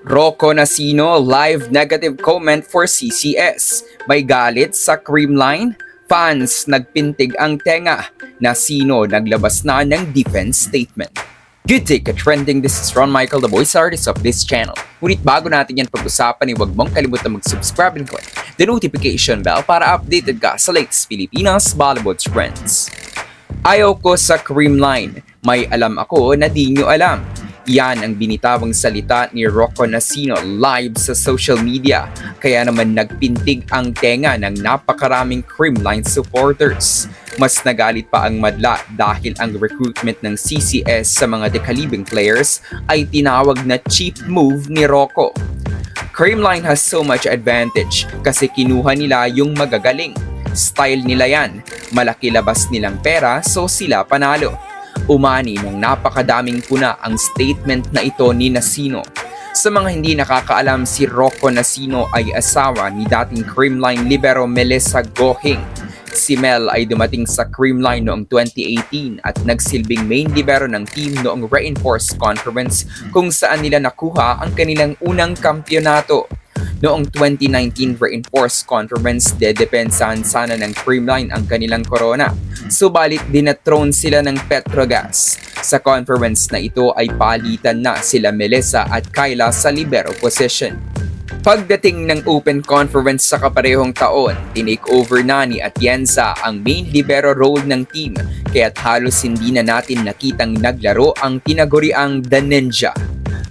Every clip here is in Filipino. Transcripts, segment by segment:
Rocco Nacino live negative comment for CCS. May galit sa Creamline? Fans nagpintig ang tenga. Nacino naglabas na ng defense statement. Good day ka-trending, this is Ron Michael, the voice artist of this channel. Ngunit bago natin yan pag-usapan, huwag mong kalimutan mag-subscribe and click the notification bell para updated ka sa latest Pilipinas Bollywood trends. Ayaw ko sa Creamline, may alam ako na di nyo alam. Yan ang binitawang salita ni Rocco Nacino live sa social media, kaya naman nagpintig ang tenga ng napakaraming Creamline supporters. Mas nagalit pa ang madla dahil ang recruitment ng CCS sa mga dekalibing players ay tinawag na cheap move ni Rocco. Creamline has so much advantage kasi kinuha nila yung magagaling. Style nila yan, malaki labas nilang pera so sila panalo. Umani ng napakadaming puna ang statement na ito ni Nacino. Sa mga hindi nakakaalam, si Rocco Nacino ay asawa ni dating Creamline libero Melissa Gohing. Si Mel ay dumating sa Creamline noong 2018 at nagsilbing main libero ng team noong Reinforced Conference kung saan nila nakuha ang kanilang unang kampyonato. Noong 2019 Reinforced Conference, dedepensahan sana ng Creamline ang kanilang korona. Subalit dinatrone sila ng Petrogas. Sa conference na ito ay palitan na sila Melissa at Kyla sa libero position. Pagdating ng Open Conference sa kaparehong taon, tinake over na ni Atienza ang main libero role ng team, kaya't halos hindi na natin nakitang naglaro ang tinaguriang The Ninja.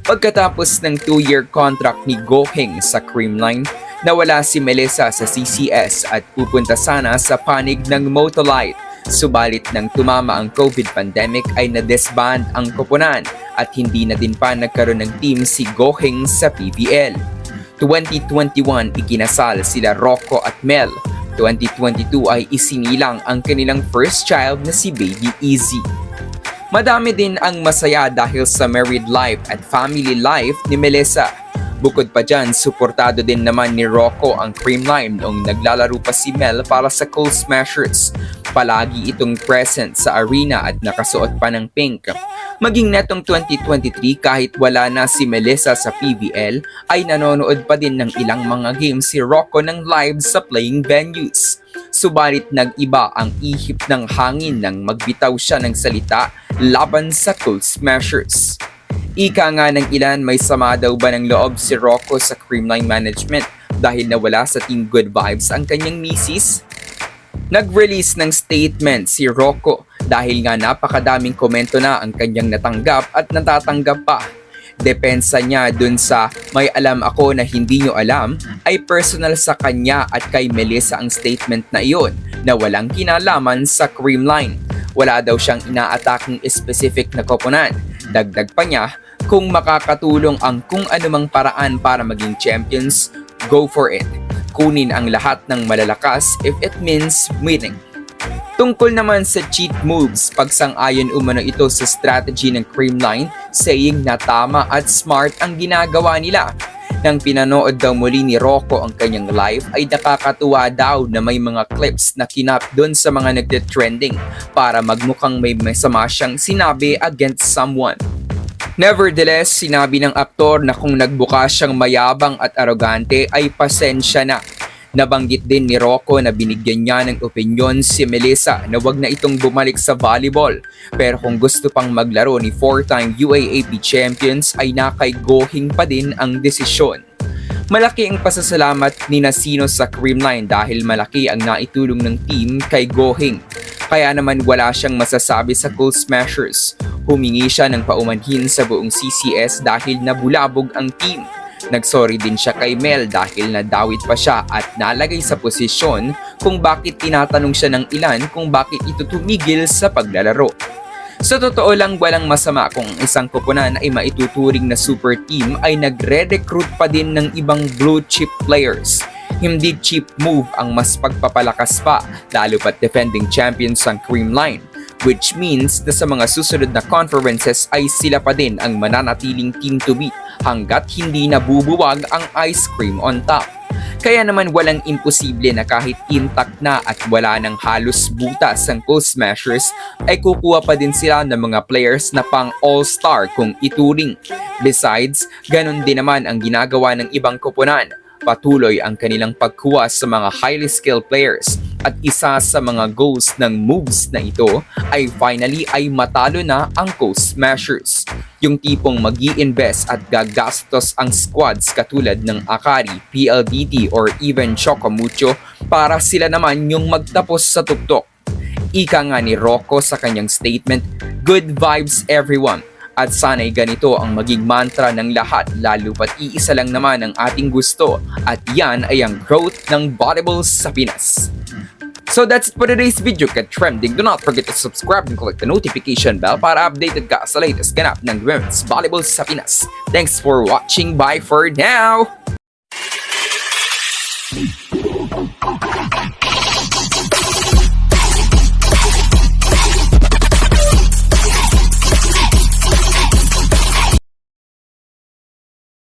Pagkatapos ng 2-year contract ni Gohing sa Creamline, nawala si Melissa sa CCS at pupunta sana sa panig ng Motolite. Subalit nang tumama ang COVID pandemic ay na-disband ang koponan at hindi na din pa nagkaroon ng team si Gohing sa PBL. 2021 ikinasal sila Rocco at Mel. 2022 ay isinilang ang kanilang first child na si Baby Easy. Madami din ang masaya dahil sa married life at family life ni Melissa. Bukod pa dyan, suportado din naman ni Rocco ang Creamline noong naglalaro pa si Mel para sa Cool Smashers. Palagi itong present sa arena at nakasuot pa ng pink. Maging netong 2023 kahit wala na si Melissa sa PBL, ay nanonood pa din ng ilang mga games si Rocco ng live sa playing venues. Subalit nag-iba ang ihip ng hangin nang magbitaw siya ng salita laban sa Cool Smashers. Ika nga ng ilan, may sama daw ba ng loob si Rocco sa Creamline management dahil nawala sa Team Good Vibes ang kanyang misis? Nag-release ng statement si Rocco dahil nga napakadaming komento na ang kanyang natanggap at natatanggap pa. Depensa niya dun sa may alam ako na hindi nyo alam ay personal sa kanya at kay Melissa ang statement na iyon na walang kinalaman sa Creamline. Wala daw siyang ina-attack ng specific na koponan. Dagdag pa niya, kung makakatulong ang kung anumang paraan para maging champions, go for it. Kunin ang lahat ng malalakas if it means winning. Tungkol naman sa cheat moves, pagsang-ayon umano ito sa strategy ng Creamline, saying na tama at smart ang ginagawa nila. Nang pinanood daw muli ni Rocco ang kanyang live ay nakakatuwa daw na may mga clips na kinap doon sa mga nagde-trending para magmukhang may masama siyang sinabi against someone. Nevertheless, sinabi ng aktor na kung nagbuka siyang mayabang at arogante ay pasensya na. Nabanggit din ni Rocco na binigyan niya ng opinyon si Melissa na wag na itong bumalik sa volleyball. Pero kung gusto pang maglaro ni 4-time UAAP champions ay nakay Gohing pa din ang desisyon. Malaki ang pasasalamat ni Nacino sa Creamline dahil malaki ang naitulong ng team kay Gohing. Kaya naman wala siyang masasabi sa Cool Smashers. Humingi siya ng paumanhin sa buong CCS dahil nabulabog ang team. Nagsorry din siya kay Mel dahil nadawit pa siya at nalagay sa posisyon kung bakit tinatanong siya ng ilan kung bakit ito tumigil sa paglalaro. Sa totoo lang, walang masama kung isang koponan ay maituturing na super team ay nagre-recruit pa din ng ibang blue chip players. Hindi cheap move ang mas pagpapalakas pa, lalo pat defending champions ang Creamline. Which means na sa mga susunod na conferences ay sila pa din ang mananatiling team to beat hanggat hindi nabubuwag ang ice cream on top. Kaya naman walang imposible na kahit intact na at wala ng halos butas ang Cold Smashers ay kukuha pa din sila ng mga players na pang all-star kung ituring. Besides, ganun din naman ang ginagawa ng ibang koponan. Patuloy ang kanilang pagkuha sa mga highly skilled players at isa sa mga goals ng moves na ito ay finally ay matalo na ang Cold Smashers. Yung tipong mag-i-invest at gagastos ang squads katulad ng Akari, PLDT or even Chocomucho para sila naman yung magtapos sa tuktok. Ika nga ni Rocco sa kanyang statement, "Good vibes everyone." At sana'y ganito ang maging mantra ng lahat lalo pat iisa lang naman ang ating gusto at yan ay ang growth ng volleyball sa Pinas. So that's it for today's video ka trending. Do not forget to subscribe and click the notification bell para updated ka sa latest ganap ng women's volleyball sa Pinas. Thanks for watching. Bye for now!